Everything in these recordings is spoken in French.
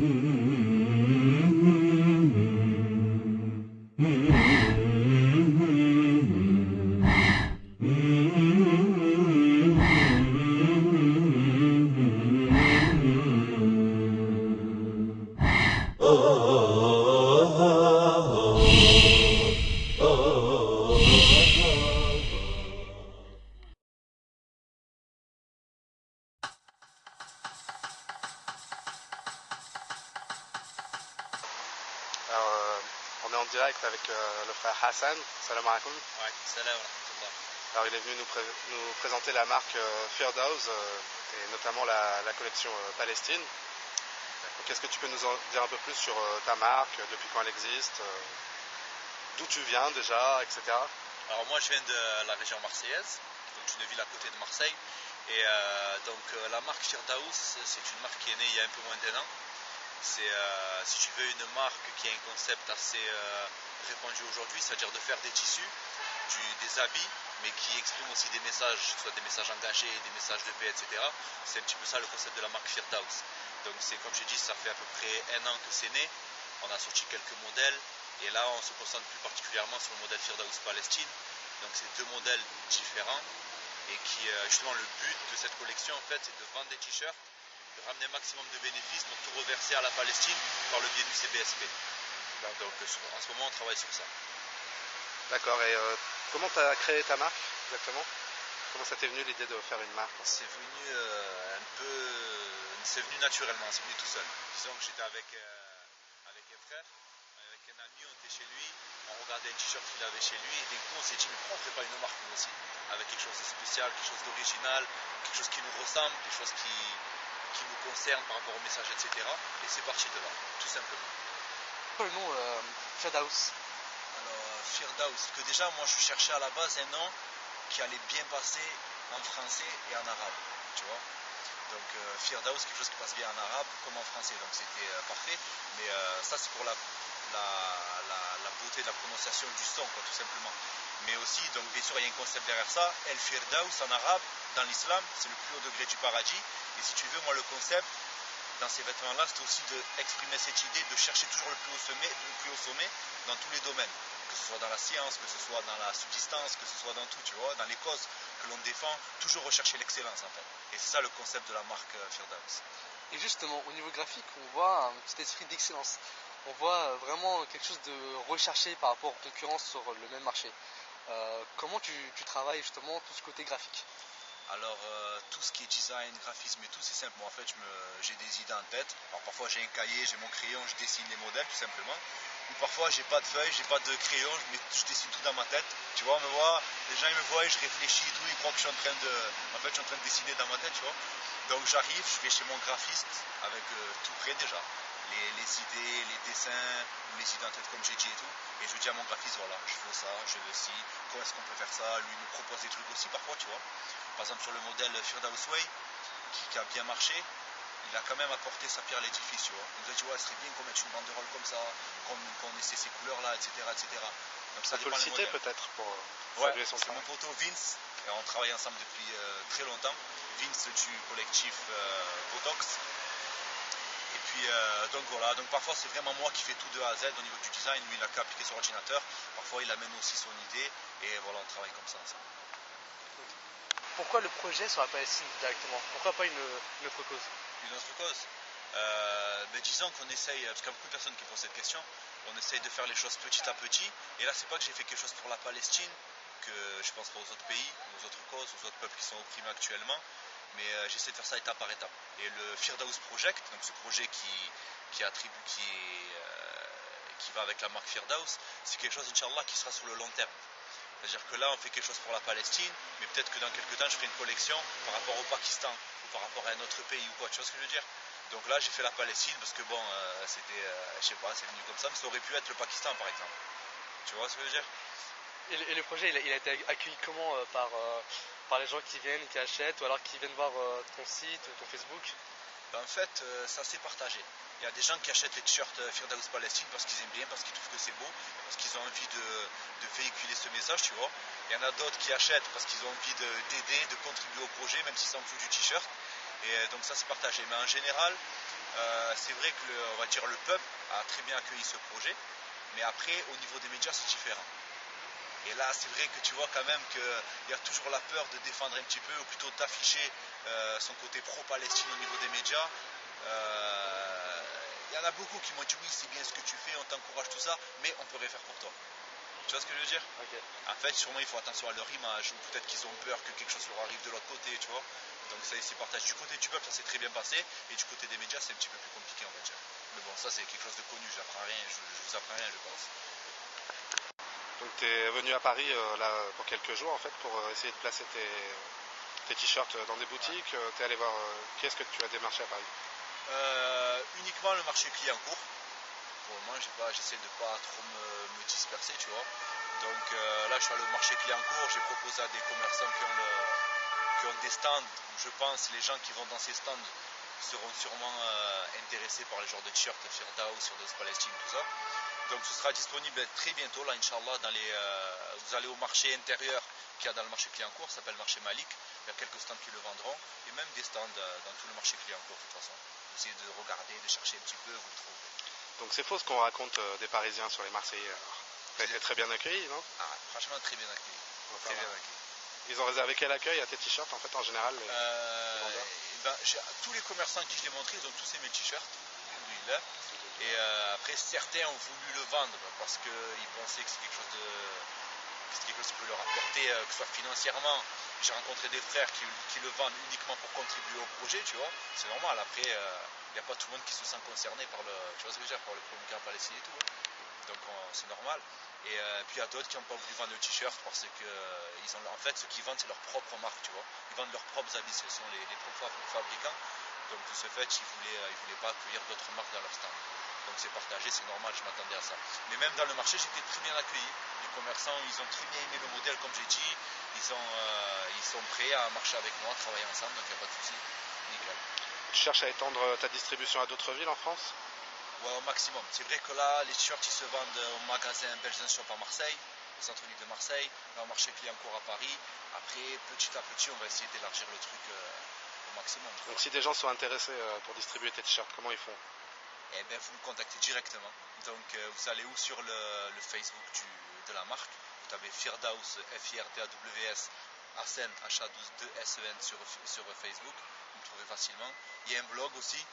Alors, on est en direct avec le frère Hassan. Salam alaikum. Ouais, salam wa rahmatullah. Alors, il est venu nous présenter la marque Firdaus et notamment la collection Palestine. Donc, est-ce que tu peux nous en dire un peu plus sur ta marque, depuis quand elle existe, d'où tu viens déjà, etc. Alors moi je viens de la région marseillaise, donc d'une ville à côté de Marseille. Et la marque Firdaus, c'est une marque qui est née il y a un peu moins d'1 an. C'est, si tu veux, une marque qui a un concept assez répandu aujourd'hui, c'est-à-dire de faire des tissus, des habits, mais qui expriment aussi des messages, soit des messages engagés, des messages de paix, etc. C'est un petit peu ça le concept de la marque Firdaus. Donc c'est, comme j'ai dit, ça fait à peu près 1 an que c'est né. On a sorti quelques modèles et là on se concentre plus particulièrement sur le modèle Firdaus Palestine. Donc c'est 2 modèles différents et qui, justement, le but de cette collection en fait, c'est de vendre des t-shirts, de ramener un maximum de bénéfices pour tout reverser à la Palestine par le biais du CBSP. Donc en ce moment on travaille sur ça. D'accord, et comment tu as créé ta marque exactement? Comment ça t'est venu l'idée de faire une marque? C'est venu c'est venu naturellement, c'est venu tout seul. Disons que j'étais avec un frère, avec un ami, on était chez lui, on regardait un t-shirt qu'il avait chez lui et d'un coup on s'est dit mais pourquoi on ne ferait pas une marque nous aussi? Avec quelque chose de spécial, quelque chose d'original, quelque chose qui nous ressemble, quelque chose qui nous concerne par rapport au message, etc. Et c'est parti de là, tout simplement. Le nom Firdaus. Alors Firdaus, que déjà moi je cherchais à la base un nom qui allait bien passer en français et en arabe, tu vois. Donc Firdaus, quelque chose qui passe bien en arabe comme en français, donc c'était parfait. Mais ça c'est pour la beauté de la prononciation du son, quoi, tout simplement. Mais aussi, donc bien sûr il y a un concept derrière ça, El Firdaus en arabe, dans l'islam, c'est le plus haut degré du paradis. Et si tu veux, moi le concept dans ces vêtements-là, c'est aussi d'exprimer cette idée de chercher toujours le plus haut sommet dans tous les domaines. Que ce soit dans la science, que ce soit dans la subsistance, que ce soit dans tout, tu vois, dans les causes que l'on défend, toujours rechercher l'excellence en fait. Et c'est ça le concept de la marque Firdaus. Et justement, au niveau graphique, on voit un petit esprit d'excellence. On voit vraiment quelque chose de recherché par rapport aux concurrences sur le même marché. Comment tu travailles justement tout ce côté graphique? Alors tout ce qui est design, graphisme et tout, c'est simple. Moi en fait j'ai des idées en tête. Alors parfois j'ai un cahier, j'ai mon crayon, je dessine les modèles tout simplement. Ou parfois j'ai pas de feuille, j'ai pas de crayon, je dessine tout dans ma tête. Tu vois, les gens ils me voient, je réfléchis et tout, ils croient que je suis en train de dessiner dans ma tête, tu vois. Donc j'arrive, je vais chez mon graphiste avec tout prêt déjà. Les idées, les dessins, les idées en tête comme j'ai dit et tout. Et je dis à mon graphiste, voilà, je veux ça, je veux ci, comment est-ce qu'on peut faire ça? Lui il me propose des trucs aussi parfois, tu vois. Par exemple sur le modèle Firdaus Way, qui a bien marché, il a quand même apporté sa pierre à l'édifice, tu vois. Il nous a dit, ouais, ce serait bien qu'on mette une banderole comme ça, qu'on essaie ces couleurs-là, etc., etc. Donc ça On peut le citer peut-être pour saluer son c'est mon poteau Vince, et on travaille ensemble depuis très longtemps. Vince du collectif Botox. Et puis donc voilà, donc parfois c'est vraiment moi qui fais tout de A à Z au niveau du design, lui il a qu'à appliquer sur ordinateur, parfois il amène aussi son idée, et voilà, on travaille comme ça ensemble. Pourquoi le projet sur la Palestine directement? Pourquoi pas une autre cause? Une autre cause disons qu'on essaye, parce qu'il y a beaucoup de personnes qui posent cette question, on essaye de faire les choses petit à petit, et là c'est pas que j'ai fait quelque chose pour la Palestine, que je pense pas aux autres pays, aux autres causes, aux autres peuples qui sont opprimés actuellement, mais j'essaie de faire ça étape par étape. Et le Firdaus Project, donc ce projet qui va avec la marque Firdaus, c'est quelque chose, Inch'Allah, qui sera sur le long terme. C'est-à-dire que là, on fait quelque chose pour la Palestine, mais peut-être que dans quelques temps, je ferai une collection par rapport au Pakistan, ou par rapport à un autre pays, ou quoi, tu vois ce que je veux dire? Donc là, j'ai fait la Palestine, parce que bon, c'était, je sais pas, c'est venu comme ça, mais ça aurait pu être le Pakistan, par exemple. Tu vois ce que je veux dire? Et le projet, il a été accueilli comment par les gens qui viennent, qui achètent, ou alors qui viennent voir ton site, ton Facebook? En fait, ça s'est partagé. Il y a des gens qui achètent les t-shirts Firdaus Palestine parce qu'ils aiment bien, parce qu'ils trouvent que c'est beau, parce qu'ils ont envie de véhiculer ce message, tu vois. Il y en a d'autres qui achètent parce qu'ils ont envie d'aider, de contribuer au projet, même s'ils s'en foutent du t-shirt. Et donc ça c'est partagé. Mais en général, C'est vrai que on va dire le peuple a très bien accueilli ce projet, mais après au niveau des médias c'est différent. Et là c'est vrai que tu vois quand même qu'il y a toujours la peur de défendre un petit peu, ou plutôt d'afficher son côté pro-Palestine au niveau des médias. Il y en a beaucoup qui m'ont dit oui c'est bien ce que tu fais, on t'encourage tout ça, mais on peut rien faire pour toi. Tu vois ce que je veux dire? Ok. En fait, sûrement, il faut attention à leur image, ou peut-être qu'ils ont peur que quelque chose leur arrive de l'autre côté, tu vois. Donc ça, ils s'y partagent. Du côté du peuple, ça s'est très bien passé, et du côté des médias, c'est un petit peu plus compliqué, on va dire. Mais bon, ça, c'est quelque chose de connu, j'apprends rien, je vous apprends rien, je pense. Donc tu es venu à Paris là pour quelques jours en fait pour essayer de placer tes t-shirts dans des boutiques. Tu es allé voir qui est-ce que tu as démarché à Paris? Uniquement le marché Clignancourt. Pour le moment, j'essaie de pas trop me disperser, tu vois. Donc là, je suis allé au marché Clignancourt, j'ai proposé à des commerçants qui ont des stands. Je pense les gens qui vont dans ces stands seront sûrement intéressés par les genres de t-shirts Firdaus, Firdaus Palestine, tout ça. Donc ce sera disponible très bientôt, là, Inch'Allah, vous allez au marché intérieur qu'il y a dans le marché Clignancourt, ça s'appelle le marché Malik. Il y a quelques stands qui le vendront, et même des stands dans tout le marché Clignancourt, de toute façon. Vous essayez de regarder, de chercher un petit peu, vous le trouvez. Donc c'est faux ce qu'on raconte des Parisiens sur les Marseillais. Tu as été très bien accueilli, non? Ah, franchement, très bien accueilli. Très bien accueilli. Ils ont réservé quel accueil à tes t-shirts en fait en général les vendeurs? Tous les commerçants qui je t'ai montré, ils ont tous aimé le t-shirt. Alhamdoulilah. Et après, certains ont voulu le vendre parce qu'ils pensaient que c'est quelque chose qui peut leur apporter, que ce soit financièrement. J'ai rencontré des frères qui le vendent uniquement pour contribuer au projet, tu vois. C'est normal. Après, il n'y a pas tout le monde qui se sent concerné par tu vois ce que je veux dire, par le problème qui est en Palestine et tout. Hein. Donc c'est normal. Et puis il y a d'autres qui n'ont pas voulu vendre le t-shirt parce que en fait ce qu'ils vendent c'est leur propre marque, tu vois. Ils vendent leurs propres habits, ce sont les propres fabricants. Donc de ce fait, ils voulaient pas accueillir d'autres marques dans leur stand. Donc c'est partagé, c'est normal, je m'attendais à ça. Mais même dans le marché, j'étais très bien accueilli. Les commerçants, ils ont très bien aimé le modèle, comme j'ai dit. Ils sont prêts à marcher avec moi, à travailler ensemble, donc il n'y a pas de souci. Nickel. Tu cherches à étendre ta distribution à d'autres villes en France? Ouais, au maximum. C'est vrai que là, les t-shirts ils se vendent au magasin Belgian Shop à Marseille, au centre-ville de Marseille, là au marché Clignancourt à Paris. Après, petit à petit, on va essayer d'élargir le truc au maximum. Donc si des gens sont intéressés pour distribuer tes t-shirts, comment ils font? Eh bien, vous me contactez directement. Donc, vous allez où sur le Facebook de la marque. Vous tapez Firdaus, F-I-R-D-A-W-S, Hassen, H-A-12-2-S-E-N sur Facebook. Vous me trouvez facilement. Il y a un blog aussi,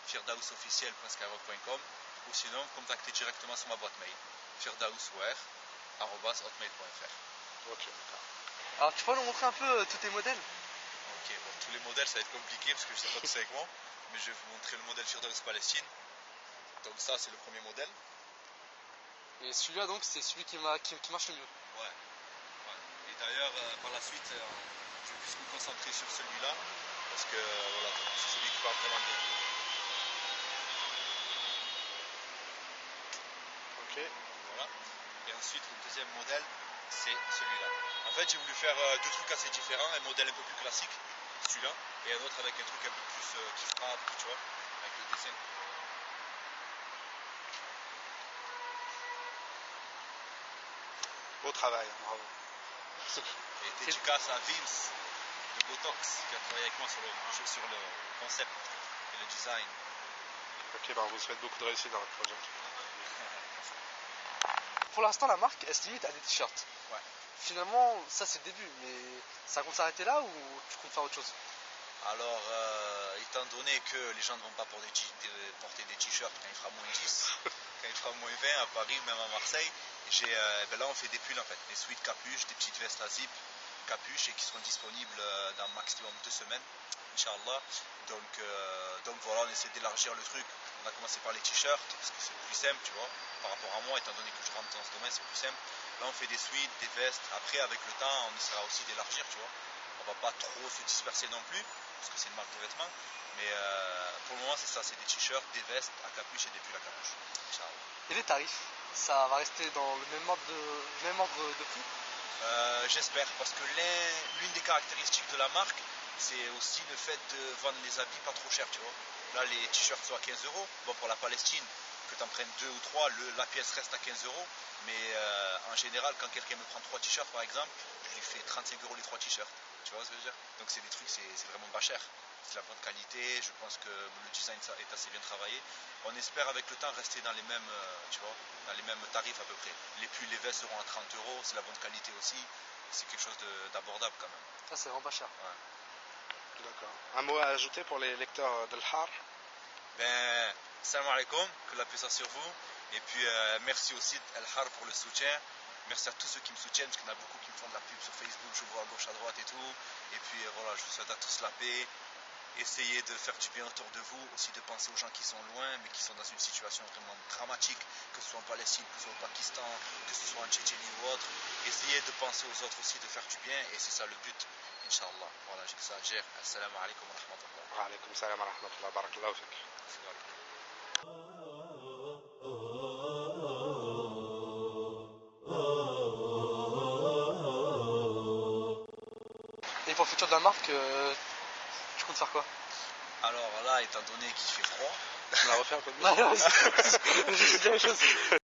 firdausofficiel.skyrock.com. Ou sinon, contactez directement sur ma boîte mail, firdauswear@hotmail.fr. Ok, d'accord. Alors tu peux nous montrer un peu tous tes modèles? Ok, bon, tous les modèles ça va être compliqué parce que je ne sais pas tout ça avec moi. Mais je vais vous montrer le modèle Firdaus Palestine. Donc ça c'est le premier modèle. Et celui-là donc c'est celui qui marche le mieux. Ouais. Et d'ailleurs, par la suite, je vais plus me concentrer sur celui-là, parce que voilà, c'est celui qui parle vraiment de tout. Ok. Voilà. Et ensuite, le deuxième modèle, c'est celui-là. En fait, j'ai voulu faire deux trucs assez différents, un modèle un peu plus classique, celui-là, et un autre avec un truc un peu plus qui frappe, tu vois, avec le dessin. Beau travail, bravo. Et dédicace à Vince de Botox qui a travaillé avec moi sur le concept et le design. Ok, ben on vous souhaite beaucoup de réussite dans votre projet. Pour l'instant la marque elle se limite à des t-shirts. Ouais. Finalement ça c'est le début, mais ça compte s'arrêter là ou tu comptes faire autre chose? Alors, étant donné que les gens ne vont pas porter des t-shirts quand il fera moins 10, quand il fera moins 20 à Paris, même à Marseille, là on fait des pulls en fait, des sweats capuches, des petites vestes à zip, capuches et qui seront disponibles dans maximum 2 semaines, Inch'Allah. Donc voilà, on essaie d'élargir le truc. On a commencé par les t-shirts parce que c'est plus simple, tu vois, par rapport à moi, étant donné que je rentre dans ce domaine, c'est plus simple. Là on fait des sweats, des vestes. Après, avec le temps, on essaiera aussi d'élargir, tu vois. On va pas trop se disperser non plus, parce que c'est une marque de vêtements. Mais pour le moment, c'est ça, c'est des t-shirts, des vestes à capuche et des pulls à capuche. Inch'Allah. Et les tarifs, ça va rester dans le même ordre de prix? J'espère, parce que l'une des caractéristiques de la marque, c'est aussi le fait de vendre les habits pas trop cher, tu vois. Là, les t-shirts sont à 15 euros. Bon, pour la Palestine, que tu en prennes 2 ou 3, la pièce reste à 15 euros. Mais en général, quand quelqu'un me prend 3 t-shirts, par exemple, je lui fais 35 euros les 3 t-shirts. Tu vois ce que je veux dire? Donc, c'est des trucs, c'est vraiment pas cher. c'est la bonne qualité, je pense que le design est assez bien travaillé. On espère avec le temps rester dans les mêmes, tu vois, dans les mêmes tarifs à peu près. Les pulls, les vestes seront à 30 euros, c'est la bonne qualité aussi. C'est quelque chose d'abordable quand même. Ah, c'est vraiment pas cher. Ouais. D'accord. Un mot à ajouter pour les lecteurs de l'Har? Ben, salam alaikum, que la paix soit sur vous. Et puis merci aussi Al-Har pour le soutien. Merci à tous ceux qui me soutiennent, parce qu'il y en a beaucoup qui me font de la pub sur Facebook, je vois à gauche, à droite et tout. Et puis voilà, je vous souhaite à tous la paix. Essayez de faire du bien autour de vous, aussi de penser aux gens qui sont loin, mais qui sont dans une situation vraiment dramatique, que ce soit en Palestine, que ce soit au Pakistan, que ce soit en Tchétchénie ou autre. Essayez de penser aux autres aussi, de faire du bien, et c'est ça le but, Inch'Allah. Voilà, j'ai que ça à dire. Assalamu alaikum wa rahmatullah. Wa alaykum salam wa rahmatullah, barakallahu fik. Et pour le futur de la marque, tu comptes faire quoi? Alors là, étant donné qu'il fait froid, On la refait un peu plus. Ouais, ouais, c'est la même chose.